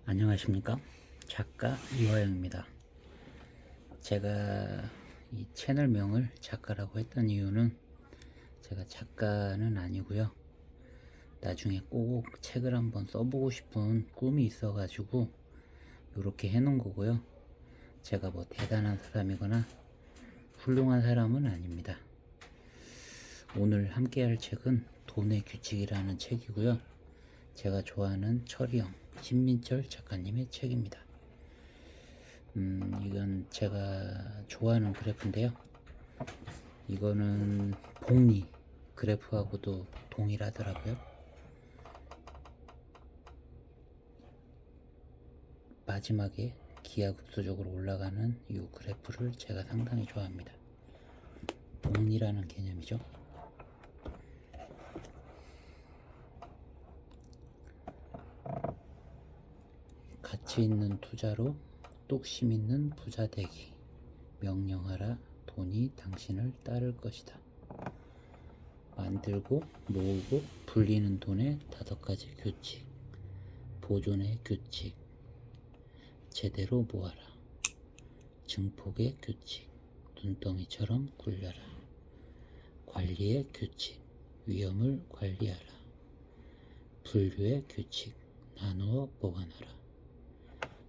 안녕하십니까, 작가 이화영입니다. 제가 이 채널명을 작가라고 했던 이유는 제가 작가는 아니고요, 나중에 꼭 책을 한번 써보고 싶은 꿈이 있어 가지고 이렇게 해놓은 거고요. 제가 뭐 대단한 사람이거나 훌륭한 사람은 아닙니다. 오늘 함께 할 책은 돈의 규칙이라는 책이고요, 제가 좋아하는 철이형 신민철 작가님의 책입니다. 이건 제가 좋아하는 그래프인데요, 이거는 복리 그래프하고도 동일하더라고요. 마지막에 기하급수적으로 올라가는 이 그래프를 제가 상당히 좋아합니다. 복리라는 개념이죠. 가치 있는 투자로 뚝심 있는 부자 되기. 명령하라, 돈이 당신을 따를 것이다. 만들고 모으고 불리는 돈의 5가지 규칙. 보존의 규칙. 제대로 모아라. 증폭의 규칙. 눈덩이처럼 굴려라. 관리의 규칙. 위험을 관리하라. 분류의 규칙. 나누어 보관하라.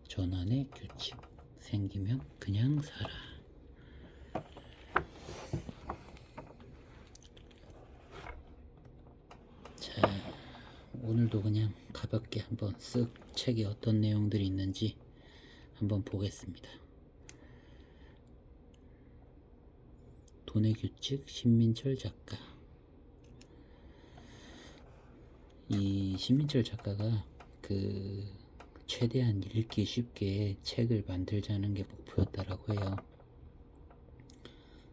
전환의 규칙. 생기면 그냥 살아. 자, 오늘도 그냥 가볍게 한번 쓱 책에 어떤 내용들이 있는지 한번 보겠습니다. 돈의 규칙, 신민철 작가. 이 신민철 작가가 최대한 읽기 쉽게 책을 만들자는 게 목표였다라고 해요.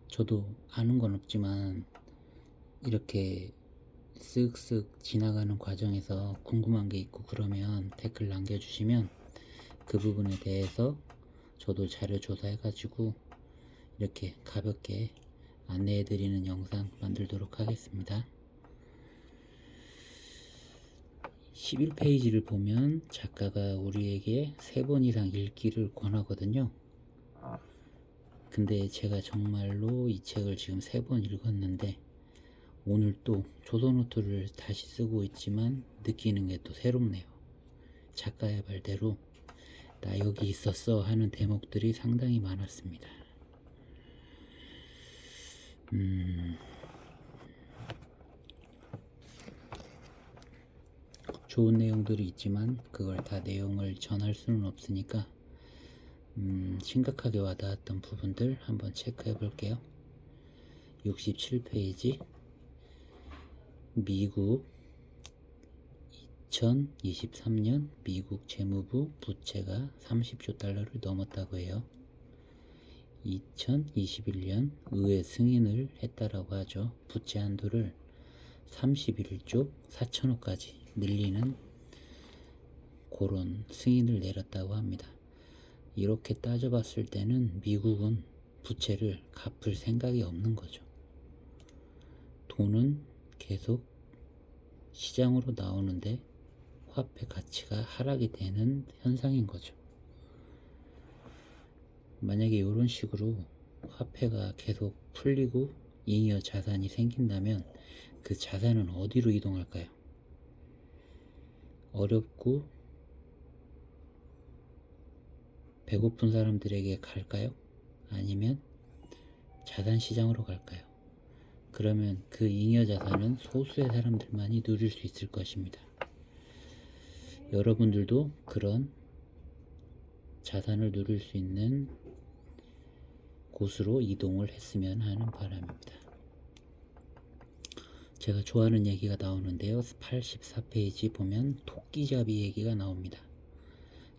저도 아는 건 없지만 이렇게 쓱쓱 지나가는 과정에서 궁금한 게 있고 그러면 댓글 남겨주시면 그 부분에 대해서 저도 자료 조사해가지고 이렇게 가볍게 안내해드리는 영상 만들도록 하겠습니다. 11페이지를 보면 작가가 우리에게 3번 이상 읽기를 권하거든요. 근데 제가 정말로 이 책을 지금 3번 읽었는데 오늘 또 조선노트를 다시 쓰고 있지만 느끼는 게 또 새롭네요. 작가의 말대로 나 여기 있었어 하는 대목들이 상당히 많았습니다. 좋은 내용들이 있지만 그걸 다 내용을 전할 수는 없으니까 심각하게 와닿았던 부분들 한번 체크해 볼게요. 67페이지. 미국 2023년 미국 재무부 부채가 30조 달러를 넘었다고 해요. 2021년 의회 승인을 했다라고 하죠. 부채 한도를 31조 4천억까지 늘리는 그런 승인을 내렸다고 합니다. 이렇게 따져봤을 때는 미국은 부채를 갚을 생각이 없는 거죠. 돈은 계속 시장으로 나오는데 화폐 가치가 하락이 되는 현상인 거죠. 만약에 이런 식으로 화폐가 계속 풀리고 잉여 자산이 생긴다면 그 자산은 어디로 이동할까요? 어렵고 배고픈 사람들에게 갈까요? 아니면 자산시장으로 갈까요? 그러면 그 잉여 자산은 소수의 사람들만이 누릴 수 있을 것입니다. 여러분들도 그런 자산을 누릴 수 있는 곳으로 이동을 했으면 하는 바람입니다. 제가 좋아하는 얘기가 나오는데요, 84페이지 보면 토끼잡이 얘기가 나옵니다.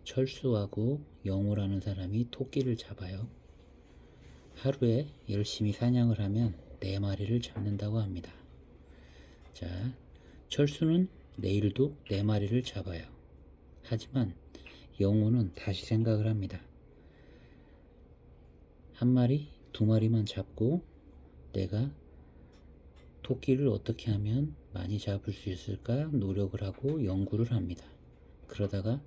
철수하고 영호라는 사람이 토끼를 잡아요. 하루에 열심히 사냥을 하면 4마리를 잡는다고 합니다. 자, 철수는 내일도 4마리를 잡아요. 하지만 영호는 다시 생각을 합니다. 1마리, 2마리만 잡고 내가 토끼를 어떻게 하면 많이 잡을 수 있을까 노력을 하고 연구를 합니다. 그러다가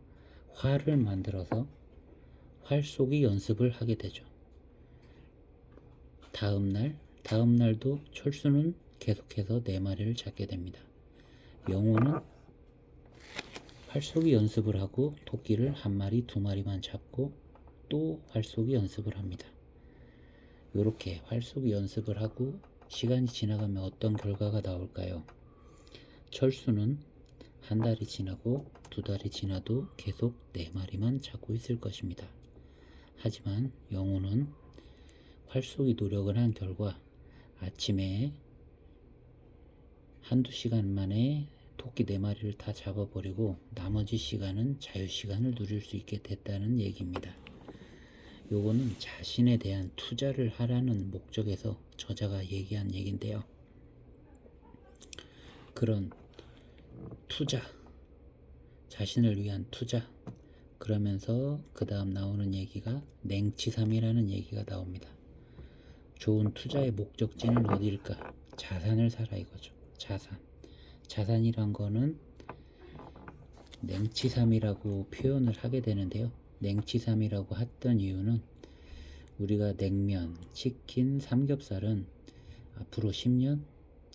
활을 만들어서 활 쏘기 연습을 하게 되죠. 다음 날도 철수는 계속해서 4마리를 잡게 됩니다. 영호는 활쏘기 연습을 하고 토끼를 1마리, 2마리만 잡고 또 활쏘기 연습을 합니다. 이렇게 활쏘기 연습을 하고 시간이 지나가면 어떤 결과가 나올까요? 철수는 1달이 지나고 2달이 지나도 계속 4마리만 잡고 있을 것입니다. 하지만 영호는 활쏘기 노력을 한 결과 아침에 한두 시간 만에 토끼 4마리를 다 잡아버리고 나머지 시간은 자유시간을 누릴 수 있게 됐다는 얘기입니다. 요거는 자신에 대한 투자를 하라는 목적에서 저자가 얘기한 얘긴데요. 그런 투자, 자신을 위한 투자, 그러면서 그 다음 나오는 얘기가 냉치삼이라는 얘기가 나옵니다. 좋은 투자의 목적지는 어디일까? 자산을 사라 이거죠. 자산이란 거는 냉치삼이라고 표현을 하게 되는데요. 냉치삼이라고 했던 이유는 우리가 냉면, 치킨, 삼겹살은 앞으로 10년,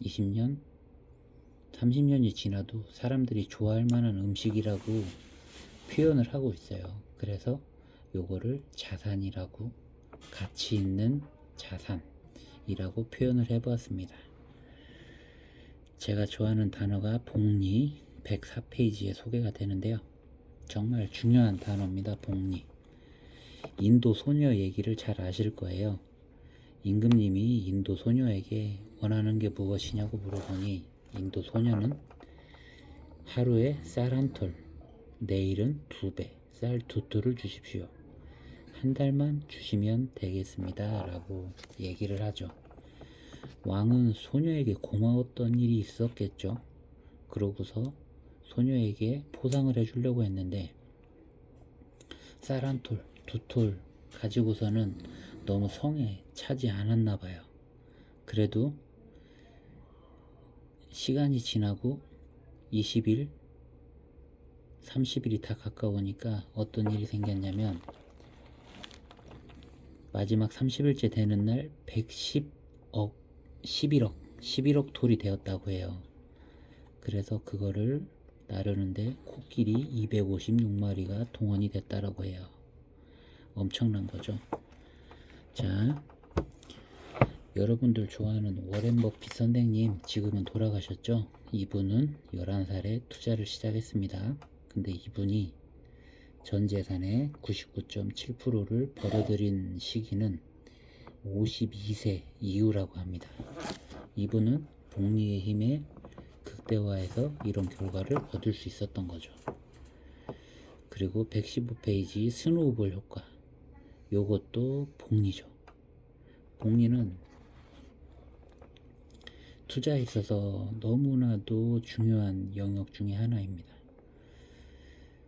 20년, 30년이 지나도 사람들이 좋아할 만한 음식이라고 표현을 하고 있어요. 그래서 요거를 자산이라고, 가치 있는 자산이라고 표현을 해보았습니다. 제가 좋아하는 단어가 복리 104페이지에 소개가 되는데요. 정말 중요한 단어입니다. 복리. 인도 소녀 얘기를 잘 아실 거예요. 임금님이 인도 소녀에게 원하는 게 무엇이냐고 물어보니 인도 소녀는 하루에 쌀 1톨, 내일은 2배, 쌀 2톨을 주십시오. 1달만 주시면 되겠습니다. 라고 얘기를 하죠. 왕은 소녀에게 고마웠던 일이 있었겠죠. 그러고서 소녀에게 포상을 해주려고 했는데 쌀 1톨, 2톨 가지고서는 너무 성에 차지 않았나 봐요. 그래도 시간이 지나고 20일, 30일이 다 가까우니까 어떤 일이 생겼냐면 마지막 30일째 되는 날 11억 톨이 되었다고 해요. 그래서 그거를 나르는데 코끼리 256마리가 동원이 됐다라고 해요. 엄청난 거죠. 자, 여러분들 좋아하는 워렌 버핏 선생님 지금은 돌아가셨죠? 이분은 11살에 투자를 시작했습니다. 근데 이분이 전 재산의 99.7%를 벌어들인 시기는 52세 이후라고 합니다. 이분은 복리의 힘에 극대화해서 이런 결과를 얻을 수 있었던 거죠. 그리고 115페이지 스노우볼 효과, 요것도 복리죠. 복리는 투자에 있어서 너무나도 중요한 영역 중에 하나입니다.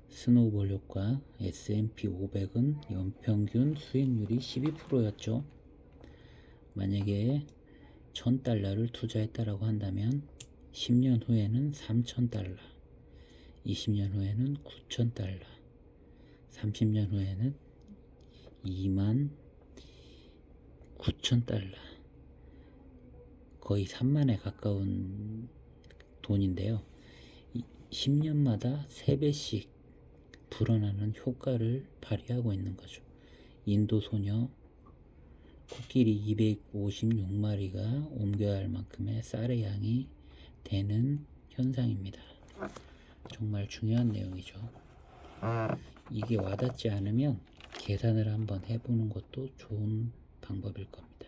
스노우볼 효과, S&P 500은 연평균 수익률이 12%였죠. 만약에 1000달러를 투자했다라고 한다면 10년 후에는 3000달러, 20년 후에는 9000달러, 30년 후에는 29,000달러, 거의 3만에 가까운 돈인데요. 10년마다 3배씩 불어나는 효과를 발휘하고 있는 거죠. 인도 소녀 코끼리 256마리가 옮겨야 할 만큼의 쌀의 양이 되는 현상입니다. 정말 중요한 내용이죠. 이게 와닿지 않으면 계산을 한번 해보는 것도 좋은 방법일 겁니다.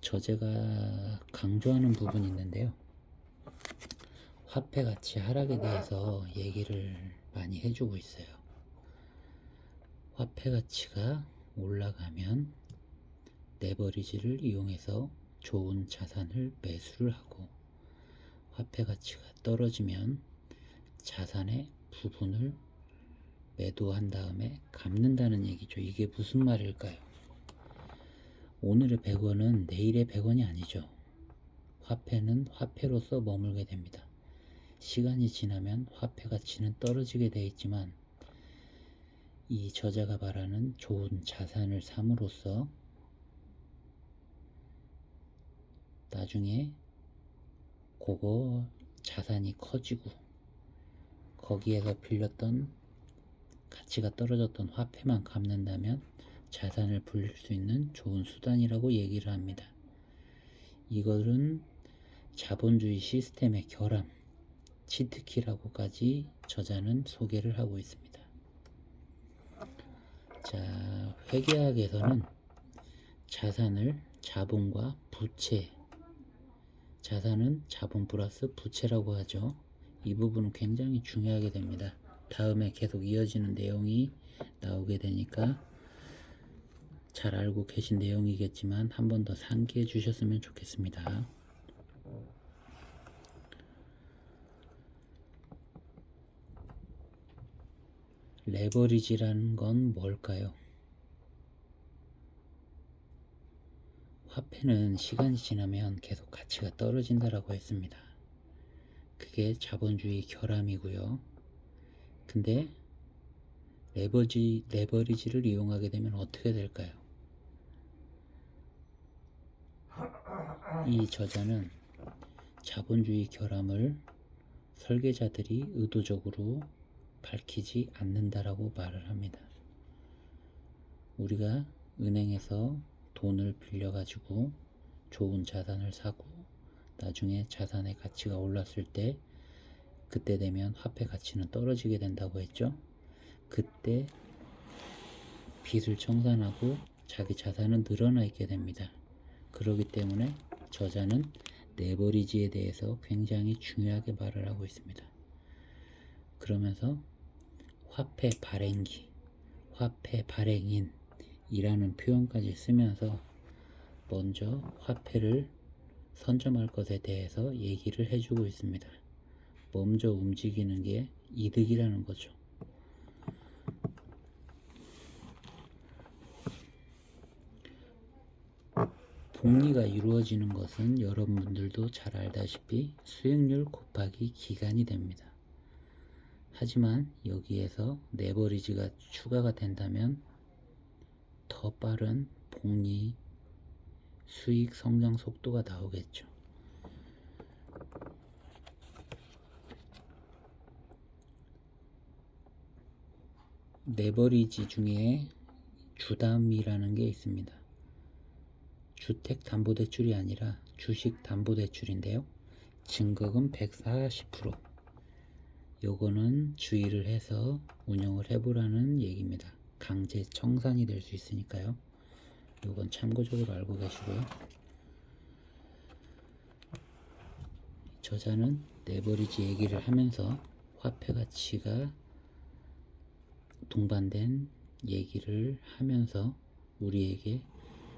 저제가 강조하는 부분이 있는데요. 화폐 가치 하락에 대해서 얘기를 많이 해주고 있어요. 화폐 가치가 올라가면 레버리지를 이용해서 좋은 자산을 매수를 하고, 화폐 가치가 떨어지면 자산의 부분을 매도한 다음에 갚는다는 얘기죠. 이게 무슨 말일까요? 오늘의 100원은 내일의 100원이 아니죠. 화폐는 화폐로서 머물게 됩니다. 시간이 지나면 화폐 가치는 떨어지게 되어 있지만 이 저자가 말하는 좋은 자산을 삼으로써 나중에 그거 자산이 커지고 거기에서 빌렸던 가치가 떨어졌던 화폐만 갚는다면 자산을 불릴 수 있는 좋은 수단이라고 얘기를 합니다. 이거는 자본주의 시스템의 결함, 치트키라고까지 저자는 소개를 하고 있습니다. 자, 회계학에서는 자산을 자본과 부채, 자산은 자본 플러스 부채라고 하죠. 이 부분은 굉장히 중요하게 됩니다. 다음에 계속 이어지는 내용이 나오게 되니까 잘 알고 계신 내용이겠지만 한 번 더 상기해 주셨으면 좋겠습니다. 레버리지라는 건 뭘까요? 화폐는 시간이 지나면 계속 가치가 떨어진다라고 했습니다. 그게 자본주의 결함이고요. 근데 레버리지를 이용하게 되면 어떻게 될까요? 이 저자는 자본주의 결함을 설계자들이 의도적으로 밝히지 않는다라고 말을 합니다. 우리가 은행에서 돈을 빌려가지고 좋은 자산을 사고 나중에 자산의 가치가 올랐을 때 그때 되면 화폐 가치는 떨어지게 된다고 했죠. 그때 빚을 청산하고 자기 자산은 늘어나 있게 됩니다. 그렇기 때문에 저자는 레버리지에 대해서 굉장히 중요하게 말을 하고 있습니다. 그러면서 화폐 발행기, 화폐 발행인 이라는 표현까지 쓰면서 먼저 화폐를 선점할 것에 대해서 얘기를 해주고 있습니다. 먼저 움직이는 게 이득이라는 거죠. 복리가 이루어지는 것은 여러분들도 잘 알다시피 수익률 곱하기 기간이 됩니다. 하지만 여기에서 레버리지가 추가가 된다면 더 빠른 복리 수익 성장 속도가 나오겠죠. 레버리지 중에 주담이라는 게 있습니다. 주택담보대출이 아니라 주식담보대출인데요. 증거금 140%. 요거는 주의를 해서 운영을 해보라는 얘기입니다. 강제 청산이 될 수 있으니까요. 요건 참고적으로 알고 계시고요. 저자는 레버리지 얘기를 하면서 화폐 가치가 동반된 얘기를 하면서 우리에게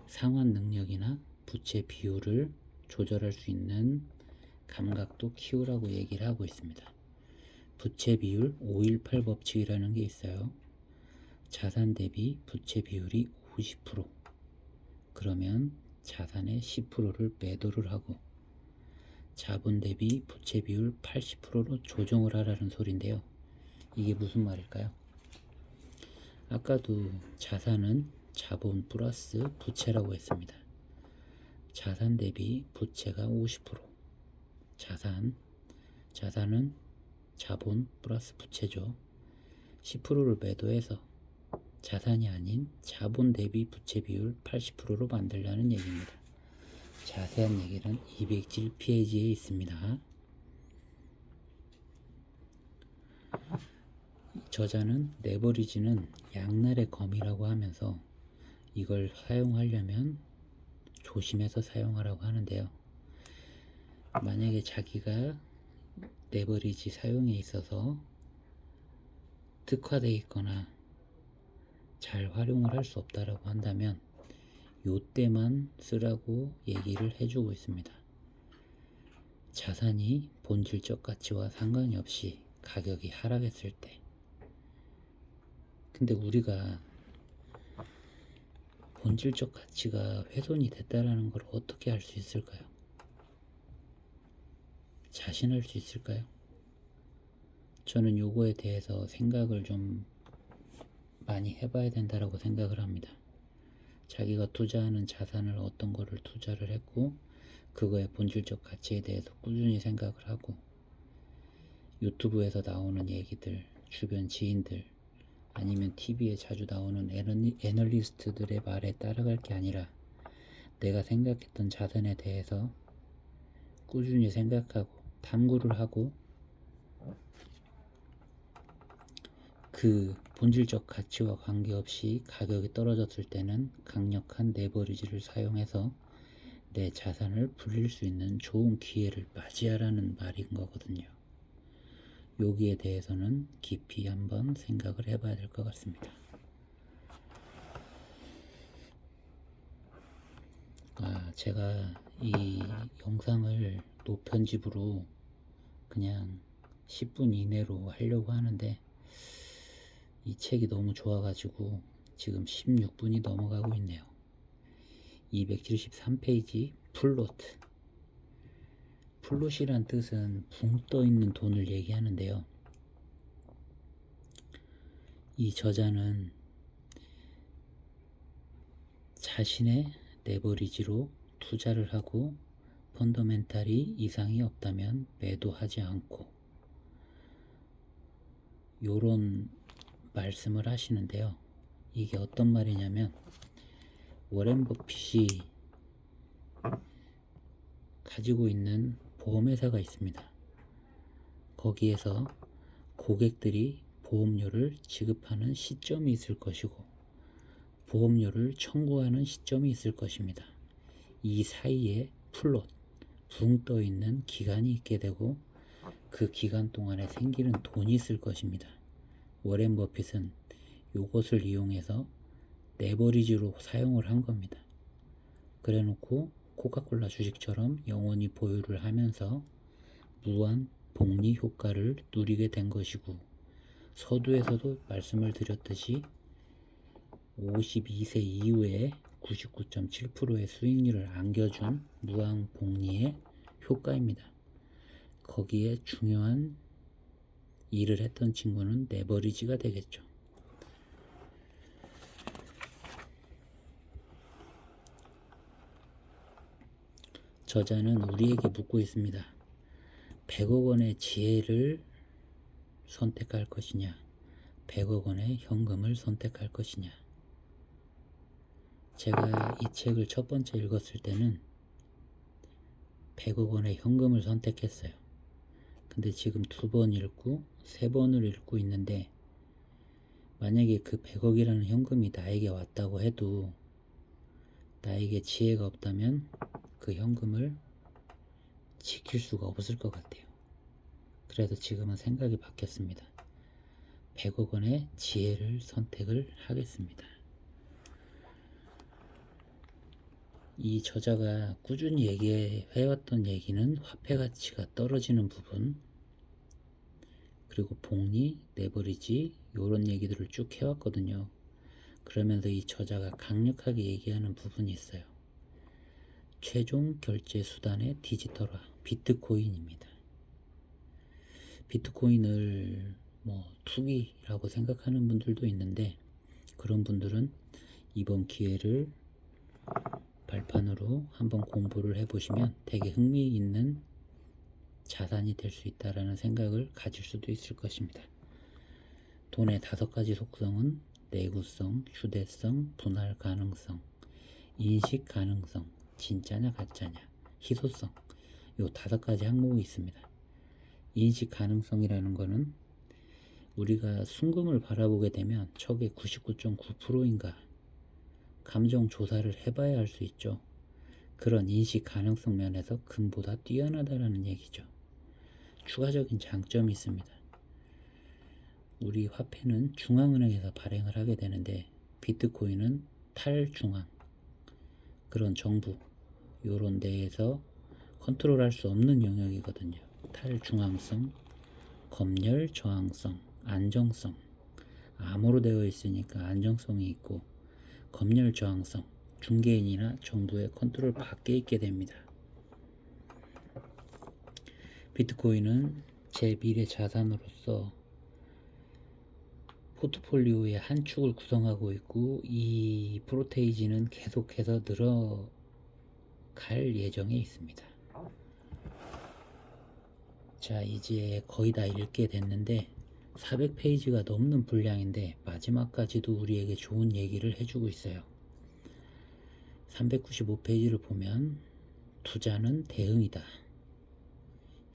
상환 능력이나 부채 비율을 조절할 수 있는 감각도 키우라고 얘기를 하고 있습니다. 부채 비율 518 법칙이라는 게 있어요. 자산 대비 부채 비율이 50%. 그러면 자산의 10%를 매도를 하고 자본 대비 부채 비율 80%로 조정을 하라는 소리인데요. 이게 무슨 말일까요? 아까도 자산은 자본 플러스 부채라고 했습니다. 자산 대비 부채가 50%. 자산은 자본 플러스 부채죠. 10%를 매도해서 자산이 아닌 자본 대비 부채 비율 80%로 만들라는 얘기입니다. 자세한 얘기는 207페이지에 있습니다. 저자는 레버리지는 양날의 검이라고 하면서 이걸 사용하려면 조심해서 사용하라고 하는데요. 만약에 자기가 레버리지 사용에 있어서 특화되어 있거나 잘 활용을 할 수 없다라고 한다면 요때만 쓰라고 얘기를 해주고 있습니다. 자산이 본질적 가치와 상관이 없이 가격이 하락했을 때. 근데 우리가 본질적 가치가 훼손이 됐다라는 걸 어떻게 알 수 있을까요? 자신할 수 있을까요? 저는 요거에 대해서 생각을 좀 많이 해봐야 된다라고 생각을 합니다. 자기가 투자하는 자산을 어떤 거를 투자를 했고 그거의 본질적 가치에 대해서 꾸준히 생각을 하고 유튜브에서 나오는 얘기들, 주변 지인들 아니면 TV에 자주 나오는 애널리스트들의 말에 따라갈 게 아니라 내가 생각했던 자산에 대해서 꾸준히 생각하고 탐구를 하고 그 본질적 가치와 관계없이 가격이 떨어졌을 때는 강력한 레버리지를 사용해서 내 자산을 불릴 수 있는 좋은 기회를 맞이하라는 말인 거거든요. 여기에 대해서는 깊이 한번 생각을 해봐야 될 것 같습니다. 제가 이 영상을 노편집으로 그냥 10분 이내로 하려고 하는데 이 책이 너무 좋아가지고 지금 16분이 넘어가고 있네요. 273페이지 플롯. 플롯이란 뜻은 붕 떠있는 돈을 얘기하는데요. 이 저자는 자신의 레버리지로 투자를 하고 펀더멘탈이 이상이 없다면 매도하지 않고 요런 말씀을 하시는데요. 이게 어떤 말이냐면 워렌 버핏이 가지고 있는 보험회사가 있습니다. 거기에서 고객들이 보험료를 지급하는 시점이 있을 것이고 보험료를 청구하는 시점이 있을 것입니다. 이 사이에 플롯, 붕 떠있는 기간이 있게 되고 그 기간 동안에 생기는 돈이 있을 것입니다. 워렌 버핏은 이것을 이용해서 레버리지로 사용을 한 겁니다. 그래 놓고 코카콜라 주식처럼 영원히 보유를 하면서 무한 복리 효과를 누리게 된 것이고 서두에서도 말씀을 드렸듯이 52세 이후에 99.7%의 수익률을 안겨준 무한 복리의 효과입니다. 거기에 중요한 일을 했던 친구는 레버리지가 되겠죠. 저자는 우리에게 묻고 있습니다. 100억 원의 지혜를 선택할 것이냐 100억 원의 현금을 선택할 것이냐. 제가 이 책을 첫 번째 읽었을 때는 100억 원의 현금을 선택했어요. 근데 지금 2번 읽고 3번을 읽고 있는데 만약에 그 100억이라는 현금이 나에게 왔다고 해도 나에게 지혜가 없다면 그 현금을 지킬 수가 없을 것 같아요. 그래서 지금은 생각이 바뀌었습니다. 100억 원의 지혜를 선택을 하겠습니다. 이 저자가 꾸준히 얘기해왔던 얘기는 화폐 가치가 떨어지는 부분 그리고 복리, 레버리지 이런 얘기들을 쭉 해왔거든요. 그러면서 이 저자가 강력하게 얘기하는 부분이 있어요. 최종 결제 수단의 디지털화, 비트코인입니다. 비트코인을 투기라고 생각하는 분들도 있는데 그런 분들은 이번 기회를 발판으로 한번 공부를 해보시면 되게 흥미있는 자산이 될 수 있다라는 생각을 가질 수도 있을 것입니다. 돈의 5가지 속성은 내구성, 휴대성, 분할 가능성, 인식 가능성, 진짜냐 가짜냐, 희소성 요 5가지 항목이 있습니다. 인식 가능성이라는 거는 우리가 순금을 바라보게 되면 척의 99.9%인가 감정 조사를 해봐야 할 수 있죠. 그런 인식 가능성 면에서 금보다 뛰어나다라는 얘기죠. 추가적인 장점이 있습니다. 우리 화폐는 중앙은행에서 발행을 하게 되는데 비트코인은 탈중앙 그런 정부 요런 데에서 컨트롤할 수 없는 영역이거든요. 탈중앙성, 검열 저항성, 안정성 암호로 되어 있으니까 안정성이 있고 검열 저항성 중개인이나 정부의 컨트롤 밖에 있게 됩니다. 비트코인은 제 미래 자산으로서 포트폴리오의 한 축을 구성하고 있고, 이 프로테이지는 계속해서 늘어갈 예정에 있습니다. 자, 이제 거의 다 읽게 됐는데 400페이지가 넘는 분량인데 마지막까지도 우리에게 좋은 얘기를 해주고 있어요. 395페이지를 보면 투자는 대응이다.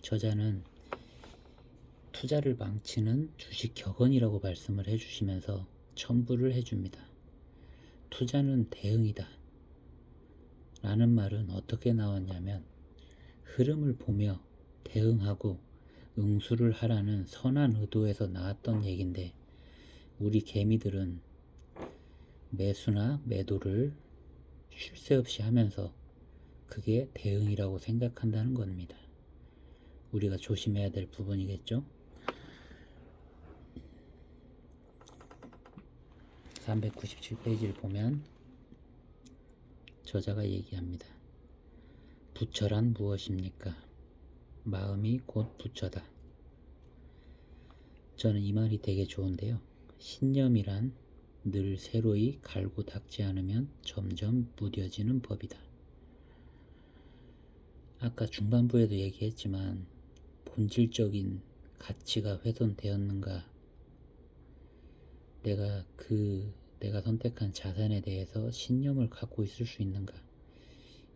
저자는 투자를 망치는 주식 격언이라고 말씀을 해주시면서 첨부를 해줍니다. 투자는 대응이다 라는 말은 어떻게 나왔냐면, 흐름을 보며 대응하고 응수를 하라는 선한 의도에서 나왔던 얘긴데, 우리 개미들은 매수나 매도를 쉴 새 없이 하면서 그게 대응이라고 생각한다는 겁니다. 우리가 조심해야 될 부분이겠죠? 397페이지를 보면 저자가 얘기합니다. 부처란 무엇입니까? 마음이 곧 부처다. 저는 이 말이 되게 좋은데요. 신념이란 늘 새로이 갈고 닦지 않으면 점점 무뎌지는 법이다. 아까 중반부에도 얘기했지만 본질적인 가치가 훼손되었는가, 내가 선택한 자산에 대해서 신념을 갖고 있을 수 있는가,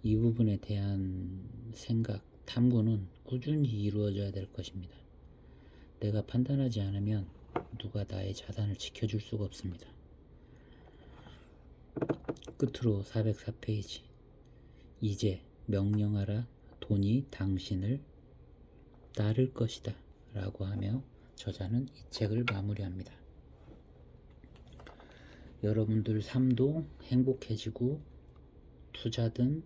이 부분에 대한 생각, 탐구는 꾸준히 이루어져야 될 것입니다. 내가 판단하지 않으면 누가 나의 자산을 지켜줄 수가 없습니다. 끝으로 404페이지. 이제 명령하라. 돈이 당신을 따를 것이다 라고 하며 저자는 이 책을 마무리합니다. 여러분들 삶도 행복해지고 투자든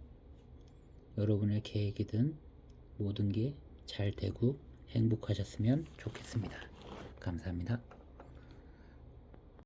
여러분의 계획이든 모든 게 잘 되고 행복하셨으면 좋겠습니다. 감사합니다.